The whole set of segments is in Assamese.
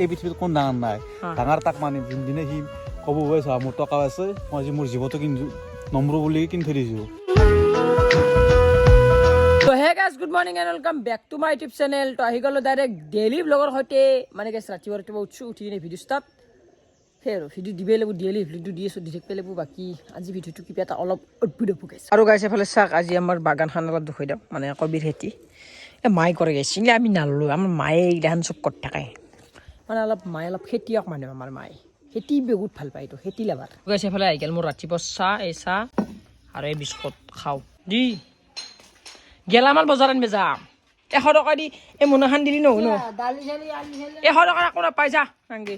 এই পৃথিৱীত কোন ডাঙৰ নাই ডাঙৰ তাক মানে যোনদিনে সি ক'ব গৈছে মোৰ টকা আছে মই আজি মোৰ জীৱটো কিনিছো নম্ৰ বুলি কিনি থৈ দিছোঁ তো hey guys good morning and welcome back to my YouTube channel তো আহি গ'লো ডাইৰেক্ট ডেইলি ব্লগৰ সৈতে মানে গেছ ৰাতিপুৱা উঠছোঁ উঠি কিনে ভিডিঅ' ষ্টাৰ্ট সেই আৰু ভিডিঅ' দিবই লাগিব ডেইলি ভিডিঅ'টো দি আছোঁ দি থাকিব লাগিব বাকী আজি ভিডিঅ'টো কিবা এটা অলপ অদ্ভুত গাইছে আৰু গাইছে এফালে চাওক আজি আমাৰ বাগানখন অলপ দেখুৱাই দিয়ক মানে কবিৰ খেতি এই মায়ে কৰে গাইছে আমি নালোঁ আমাৰ মায়ে এইগিলাখান চব কৰি থাকে মানে মায়ে অলপ খেতিয়ক মানুহ আমাৰ মায়ে খেতি বহুত ভাল পায় এইটো খেতি লাভাৰ গাইছে এফালে আহি গ'ল মোৰ ৰাতিপুৱা চাহ আৰু এই বিস্কুট খাওঁ দি গেলামাল বজাৰ আনিব যাম 100 টকা দি এই মোনাখান দিলি নহ'ব ন 100 টকা একো নাপাই যা নাংগে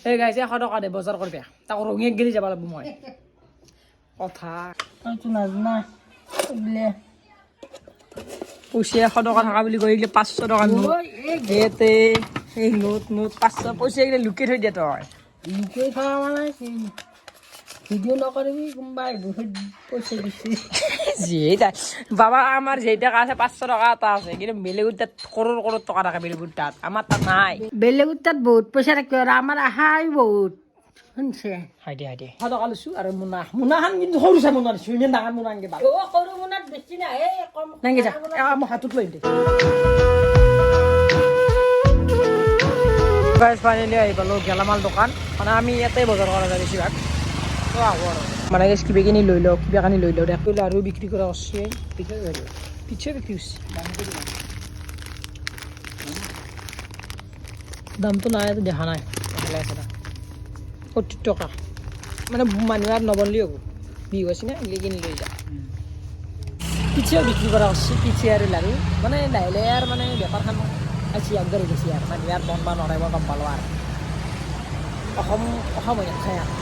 এই গাইছে 100 টকা দে বজাৰ কৰিবা তাকো ৰঙিয়াক গেলি যাব লাগিব মই কথা নাজানা পইচা 100 টকা থকা বুলি কৈ 500 টকা নোট ইয়াতে এই নোট 500 পইচা এইগিলা লুকাই থৈ দিয়া তই লুকাই থোৱা মানে ভিডিঅ' নকৰিবি কোনোবাই পইচা দিছে যিয়ে তাই বাবা আমাৰ যেই টকা আছে 500 টকা এটা আছে কিন্তু বেলেগৰ তাত কৰোৰ টকা থাকে বেলেগৰ তাত আমাৰ তাত নাই বেলেগৰ তাত বহুত পইচা থাকে আৰু আমাৰ আহাই বহুত শুনছে হাইদে 100 টকা লৈছোঁ আৰু মোনাখান কিন্তু সৰু চাই মোনা দিছোঁ ইমান ডাঙৰ মোনা আনকে বাৰু সৰু মোনাত বেছি নাই কম নাংগে যা মই হাতত লৈ দে ফাইনেলি আহি পালোঁ গেলামাল দোকান মানে আমি ইয়াতে বজাৰ কৰা যায় বেছিভাগ মানে কিবা কিনি লৈ লওঁ কিবা কানি লৈ লওঁ দেখিলে আৰু বিক্ৰী কৰা আছে পিছে বিক্ৰী হৈছে দামটো নাই দেখা নাই আছে 70 টকা মানে মানুহ আৰু নবনলি হ'ব বিহু আছে না কিনি লৈ যা পিছেও বিক্ৰী কৰা আছে পিছে আৰু লাৰু মানে লাহে লাহে আৰু মানে বেপাৰখন আজি আগবাঢ়ি গৈছে আৰু মানে ইয়াৰ বন্ধ বা নৰাই মই গম পালোঁ আৰু অসম হৈ নাখায় আৰু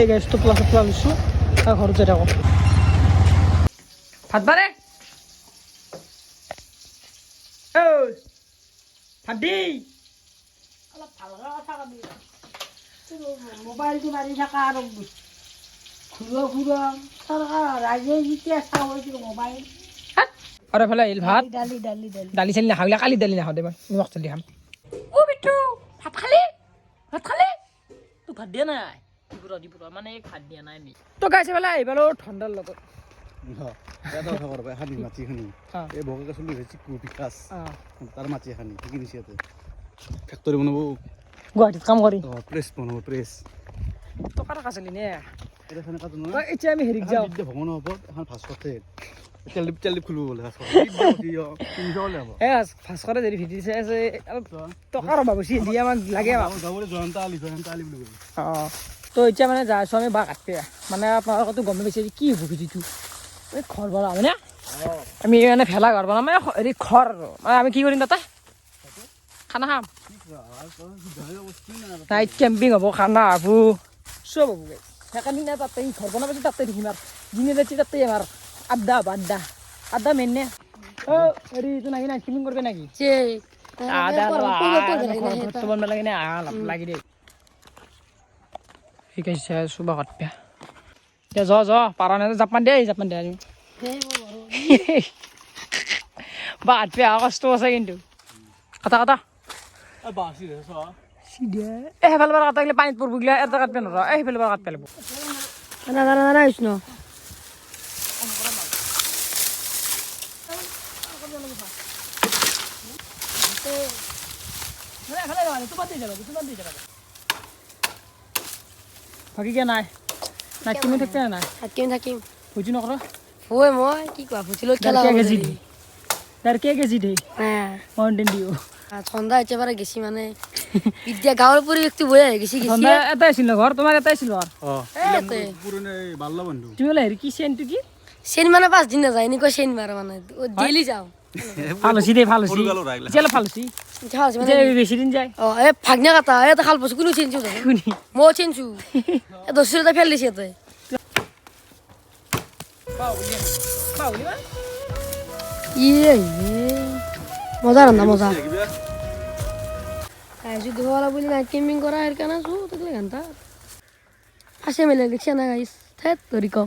এই গেছটো প্লাছ লৈছোঁ আৰু ঘৰত যাই থাকোঁ ভাত বাৰে ভাত দি অলপ ভালকৈ কথা কবি মোবাইলটো মাৰি থকা আৰু ঘূৰ ৰাইজে যেতিয়া চাওঁ মোবাইল আৰু এফালে আহিল ভাত দালি চালি নাখাওঁ কালি দালি নাখাওঁ দে মই নিমখ চালি খাম অ' বিটু ভাত খালি তোক ভাত দিয়া নাই দিপুৰা মানে ভাত দিয়া নাই আমি তো গাইছে পেলাই আহি পালোঁ ঠাণ্ডাৰ লগত ফেক্টৰী বনাব গুৱাহাটীত কাম কৰি প্ৰেছ বনাব প্ৰেছ টকা টকা চলি নে এতিয়া আমি হেৰিত যাওঁ ভ্ৰমণৰ ওপৰত এখন ভাস্কৰতে তেল খুলিব বোলে ভাস্কৰে যদি ভিডিঅ' চাই আছে টকাৰ অভাৱ হৈছে দিয়ে আমাক লাগে জয়ন্ত আলি বুলি কয় অঁ তো এতিয়া মানে যাই আছোঁ আমি বাঘ কাটপে মানে আপোনালোকতো গমেই পাইছে কি হ'ব ভিডিঅ'টো এই ঘৰ বনাম হয়নে আমি মানে ভেলা ঘৰ বনাম মানে হেৰি ঘৰ আৰু মানে আমি কি কৰিম তাতে খানা খাম নাইট কেম্পিং হ'ব খানা হ'ব চব হ'ব সেইকাৰণে তাতে ঘৰ বনাব পাইছোঁ তাতে দেখিম আৰু দিনে ৰাতি তাতে আমাৰ আড্ডা মেইন নে অ' হেৰি এইটো নাকি নাইট কেম্পিং কৰিবি নাকি লাগি দে শিকাইছে চুবা কাটপা এতিয়া য পাৰা নাই জাপান দে বা কাটপে কষ্ট আছে কিন্তু কাটা সেইফালে পৰা কাটা গ'লে পানীত পৰিব গ'লে এটা কাটপে নৰা সেইফালে পৰা কাটপে লাগিব বিষ্ণু বাকী কিয় নাই নাইট কেম্পিং থাকতে নাই থাকিম বুজি নকৰ হয় মই কি কোৱা ফুচিলো খেলা কেজি দে মাউণ্টেইন ডিউ ঠাণ্ডা একেবাৰে গেছি মানে এতিয়া গাঁৱৰ পৰিৱেশটো বৈ আহি গেছি এটাই আছিল ঘৰ তোমাৰ এটাই আছিল ঘৰ তুমি বোলে হেৰি কি চেনটো কি চেন মানে 5 দিন নাযায় এনেকুৱা চেন মাৰে মানে ডেইলি যাওঁ ভাল হৈছে বেছি দিন যায় অ এই ভাগনা কাটা এটা খাল পাইছো কোনো চেনছো মই চেনছো এই 10 এটা ফেল দিছে তই ইয়ে মজা ৰান্ধা মজা আজি দুৱালা বুলি নাইট কেম্পিং কৰা এর কানা সু তকলে ঘন্টা আসে মেলে দেখছে না গাইস থেত ধরি কও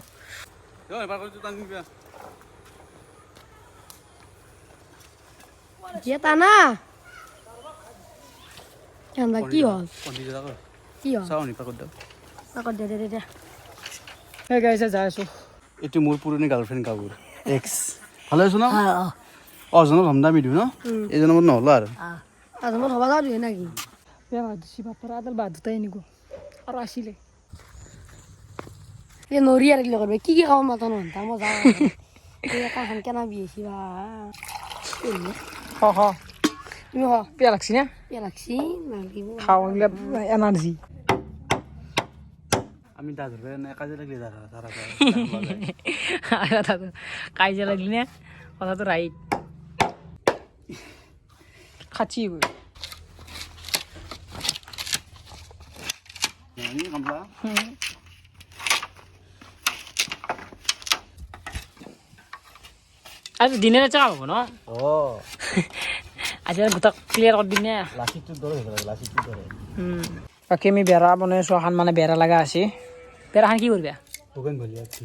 যেতা না কেন কি হল কি হল পাকর দে দে দে দে এই গাইছে যাই আছো এইটো মোৰ পুৰণি গাৰ্লফ্ৰেণ্ড কাপোৰ এক্স ভালে আছো ন হ্যাঁ অজনক ধমদামি দিওঁ ন এইজনৰ মত নহ'ল আৰু আজ আমাৰ হবা যাও দিয়ে নাকি বিয়া বাদ দিছি বাপাৰ আদাল বাদ দুটাই নিগো আৰু আছিলে এ নৰি আর কি করবে কি খাও মাথা নন তা মজা এই একা হান কেনা বিয়েছি বা হ হ তুমি হ বিয়া লাগছি না ইয়া লাগছি নাগিব খাওয়া এনার্জি আমি দা ধরবে না কাজে লাগলে তারা কাজে লাগলি না কথা তো রাইট খাচ্ছি কামলা আজ দিনের চা হবো না ও আজ গোটা ক্লিয়ার করে দিন না লাচিটো ধরে লাচিটো ধরে বাকি আমি বেড়া বনাইছো এখন মানে বেড়া লাগা আছে বেড়াখান কি করবে দোকান ভলি আছে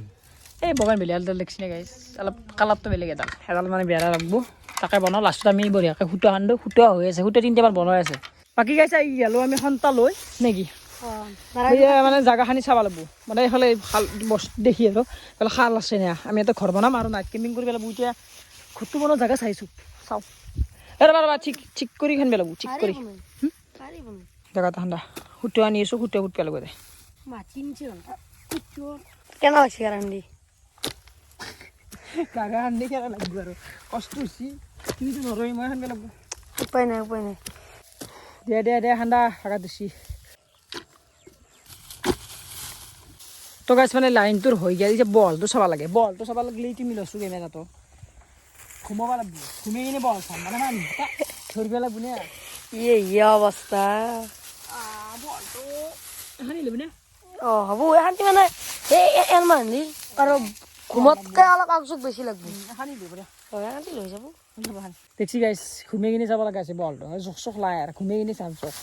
এই বগান বেলি আলদাল দেখছি না গাইছ অলপ কালারটো বেলেগ এডাল এডাল মানে বেড়া লাগবো তাকে বনাও লাষ্টত আমি বঢ়িয়াকৈ সুতা খান্দো সুতা হৈ আছে সুতা তিনিটামান বনাই আছে বাকী গাইছে গেলো আমি সন্তা লৈ নেকি মানে জাগাখানি চাব লাগব মানে এইফালে ভাল বস্তু দেখি আৰু এইফালে খাল আছে না আমি এটা ঘৰ বনাম আৰু নাইট কেম্পিং কৰিব লাগিব এতিয়া ঘৰটো বনোৱা জাগা চাইছোঁ চাওঁ ৰবা ঠিক ঠিক কৰি খানিব লাগিব ঠিক কৰি জাগাটা ঠাণ্ডা সুতা আনি আছোঁ সুতা ফুট পেলাব দে কেনা লাগছে কারণদি জাগা আনি কেনে লাগিব আৰু কষ্ট হৈছে কিন্তু নৰৈ মই খানিব লাগিব উপায় নাই দে দে দে ঠাণ্ডা জাগা দিছি তো গাছ মানে লাইনটোৰ হৈ গেল যে বলটো চাব লাগে বলটো চাব লাগিলে তুমি লৈছোঁ কেমেৰাটো ঘুমাব লাগিব ঘুমাই কিনে বল চাম মানে ধৰিব লাগিব নে ইয়ে অবস্থা বলটো সানি ল'বি নে ও হব এখানটি মানে এন মানলি আৰু ঘুমতকে অলপ আগচুক বেছি লাগবে সানি দিব দে এখানটি লৈ যাব দেখছি গাইছ ঘুমাই কিনে যাব লগা আছে বলটো জোখ চোখ লাই আৰু ঘুমাই কিনে চাম চোখ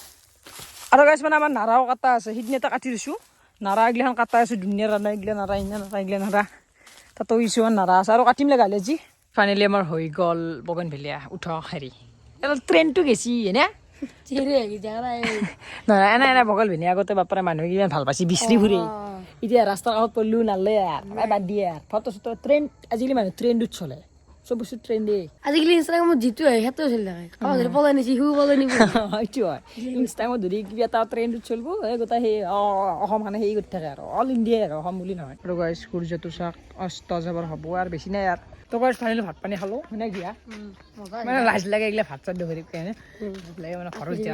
আৰু গাইছ মানে আমাৰ নাৰাও কাটা আছে সিদিনা এটা কাটি দিছোঁ নাৰা এইগিলাখান কাটা আছোঁ ধুনীয়া ৰান্ধা এইগিলা নাৰা ইনা নাৰা এইগিলা নাৰা তাতো কিছুমান নাৰা আছে আৰু কাটিম লগালে যি ফাইনেলি আমাৰ হৈ গ'ল বগন ভেলিয়া উঠক হেৰি এডাল ট্ৰেইনটো গেছি এনে নহয় এনে এনে বগল ভেলিয়া আগতে বাপাৰে মানুহে কিমান ভাল পাইছে বিচৰি ফুৰি এতিয়া ৰাস্তাৰ কাষত পৰিলেও নালে আৰু বাদ দিয়ে আৰু ফটো চটো ট্ৰেইন আজিকালি মানুহ ট্ৰেইনটোত চলে চব বস্তু ট্ৰেইন দিয়ে আজিকালি ইনষ্টাগ্ৰামত যিটো আহে সেইটো চলি থাকে কাবাক ধৰি পলাই নিছি সিও পলাই নিব সেইটো হয় ইনষ্টাগ্ৰামত ধৰি কিবা এটা ট্ৰেইনটোত চলিব এই গোটেই সেই অসমখনে হেৰি কৰি থাকে আৰু অল ইণ্ডিয়াই আৰু অসম বুলি নহয় আৰু গাইছ সূৰ্যটো চাক অস্ত যাবৰ হ'ব আৰু বেছি নাই আৰু তো গাইছ ফাইনেলি ভাত পানী খালোঁ মানে দিয়া মানে লাজ লাগে এইগিলা ভাত চাত ধৰি কেনে লাগে মানে ঘৰত দিয়া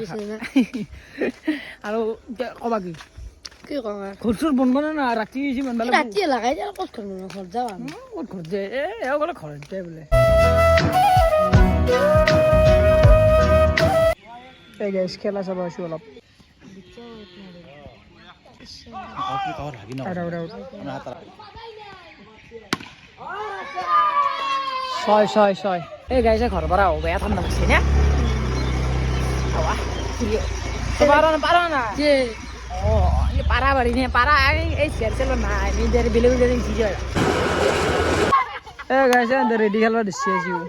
আৰু ক'বা কি কি কওঁ ঘৰ চৰ বনব না ৰাতি যিমান ভাল ৰাতি লাগাই যায় ক'ত ঘৰ ঘৰত যাওঁ আমি ক'ত ঘৰত যায় এওঁ গ'লে ঘৰত যায় বোলে এই গাইছ খেলা চাব আছোঁ অলপ ছয় এই গাইছে ঘৰৰ পৰা বেয়া ঠাণ্ডা লাগছে নে পাৰা না পাৰা বাৰী নে পাৰা এই চেৰ চেলৰ নাই বেলেগ বেলেগ যি হয় এই গাইছে ৰেডি খেলবা দিছে আজিও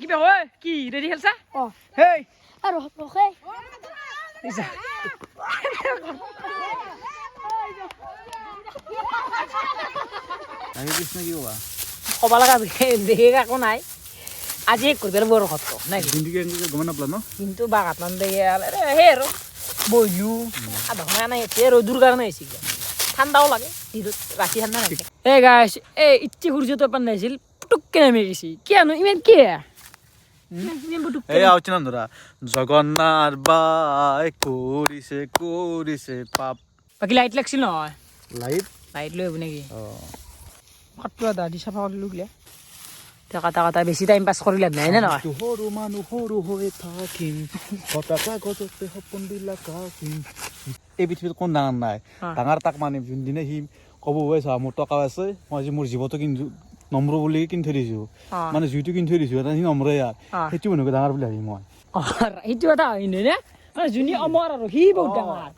কিবা হয় কি ৰেডি খেলছা হেই আৰু ৰখে ক'ব লগা বিশেষ একো নাই আজি কৰিব লাগিব আৰু ঘৰটো নাই গম নাপালা ন কিন্তু বাগাত মান দেখে সেই আৰু বহিলো আধা ঘণ্টা নাই এতিয়া ৰ'দৰ কাৰণে আহিছে ঠাণ্ডাও লাগে ৰাতি ঠাণ্ডা নাই এই গাইছ এই ইচ্ছি সূৰ্যটো এপান নাহিছিল পুটুককে নামি গৈছে কিয়নো ইমান কি এই আলোচনা ধৰা জগন্নাথ বাই কৰিছে কৰিছে পাপ বাকী লাইট লাগছিল নহয় লাইট লাইট লৈ হ'ব নেকি কাটলা দাদি চাফা কৰিলোঁ গিলা কাটা কাটা বেছি টাইম পাছ কৰি লাভ নাই নে নহয় সৰু মানুহ সৰু হৈ থাকিম পতাকা গজতে সপোনবিলাক আঁকিম এই পৃথিৱীত কোন ডাঙৰ নাই ডাঙৰ তাক মানে যোনদিনে সি ক'ব চা মোৰ টকা আছে মই আজি মোৰ জীৱটো কিন্তু নম্ৰ বুলি কিনি থৈ দিছোঁ মানে জুইটো কিনি থৈ দিছোঁ এটা সি নম্ৰে ইয়াৰ সেইটো মানুহকে ডাঙৰ বুলি ভাবি মই সেইটো এটা হয় নে মানে যোনে অমৰ আৰু সি বহুত ডাঙৰ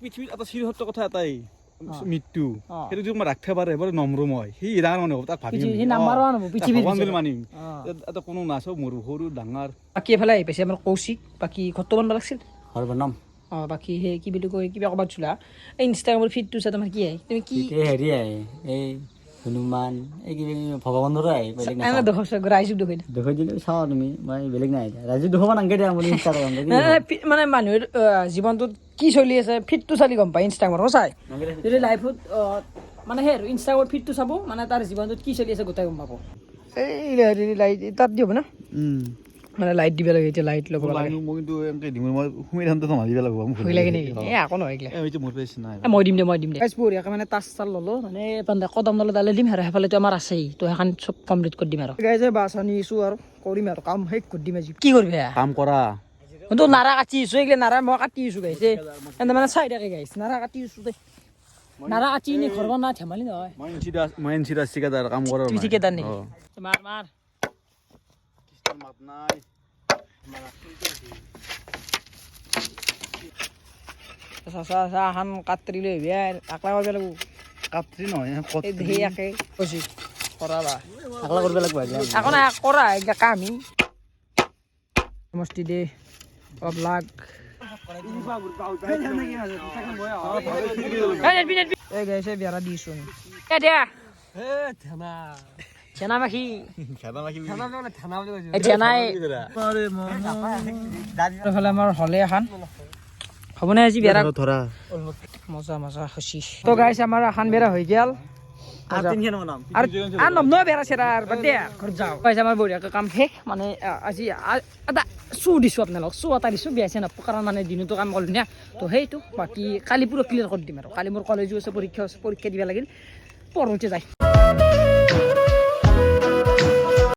পৃথিৱীত এটা চিৰসত্য কথা এটাই মৃত্যু সেইটো যদি মই ৰাখিব পাৰে এবাৰ নম্ৰ মই সি ডাঙৰ মানুহ হ'ব তাক ভাবিম ভগৱান বুলি মানিম এটা কোনো নাচক মোৰ সৰু ডাঙৰ বাকী এফালে আহি পাইছে আমাৰ কৌশিক বাকী ঘৰটো বনাব লাগিছিল সৰ্বনাম বাকী সেই কি বুলি কয় কিবা ক'ৰবাত চোলা এই ইনষ্টাগ্ৰামৰ ফিডটো চাই তোমাৰ কি আহে তুমি কি হেৰি আহে এই হনুমান এই কিবা ভগৱানৰো আহে বেলেগ এনে ৰাইজক দেখুৱাই দেখুৱাই দিলে চাওঁ তুমি মই বেলেগ নাই ৰাইজে দেখুৱাব নালাগে দিয়া মোৰ ইনষ্টাগ্ৰাম মানে মানুহৰ জীৱনটোত কি চলি আছে ফিডটো চালি গম পায় ইনষ্টাগ্ৰামত চাই যদি লাইফত মানে সেই আৰু ইনষ্টাগ্ৰামত ফিডটো চাব মানে তাৰ জীৱনটোত কি চলি আছে গোটেই গম পাব এই লাইট তাত দিব না মানে লাইট দিব লাগে এতিয়া লাইট ল'ব লাগে মই কিন্তু এনেকৈ দিম মই সোমাই থাকোঁতে মাৰিব লাগিব ভয় লাগে নেকি এই আকৌ নহয় এইটো মোৰ পেজ নাই মই দিম দে বঢ়িয়াকৈ মানে তাচ চাল ল'লোঁ মানে কদম নলে দালে দিম আৰু সেইফালেতো আমাৰ আছেই তো সেইখন চব কমপ্লিট কৰি দিম আৰু গাইছে বাছ আনিছোঁ আৰু কৰিম আৰু কাম শেষ কৰি দিম আজি কি কৰিবি কাম কৰা কিন্তু নাৰা কাটি আছোঁ এইগিলা নাৰা মই কাটি আছোঁ গাইছে এনে মানে চাই থাকে গাইছে নাৰা কাটি আছোঁ দেই নাৰা কাটি নি ঘৰ বনা ধেমালি নহয় মই এনচিডাৰ ঠিকাদাৰ কাম কৰাৰ তুই ঠিকাদাৰ নেকি মাৰ মাৰ মাত নাই চাহান কাটৰি লৈ আহিবি আকলা কৰিব লাগিব কাটৰি নহয় সেই একে কৈছি কৰাবা আকলা কৰিব লাগিব আকৌ নাই কৰা এইগিলা কামি সমষ্টি দে অলপ লাগ এই গাইছে বিয়াৰা দিছোঁ এ দিয়া চেনা মাখি চেনাই এইফালে আমাৰ হলে এখন হ'বনে আজি বেৰা ধৰা মজা মজা খুচি তো গাইছ আমাৰ এখন বেৰা হৈ গেল আৰু নম বেৰা চেৰা দে ঘৰ যাওঁ গাইছ আমাৰ বঢ়িয়াকৈ কাম শেষ মানে আজি এটা চু দিছোঁ আপোনালোক চু এটা দিছোঁ বেয়া চেয়া নাপাব কাৰণ মানে দিনতো কাম কৰিলোঁ না তো সেইটো বাকী কালি পুৰা ক্লিয়াৰ কৰি দিম আৰু কালি মোৰ কলেজো আছে পৰীক্ষা দিব লাগিল পঢ়োতে যায়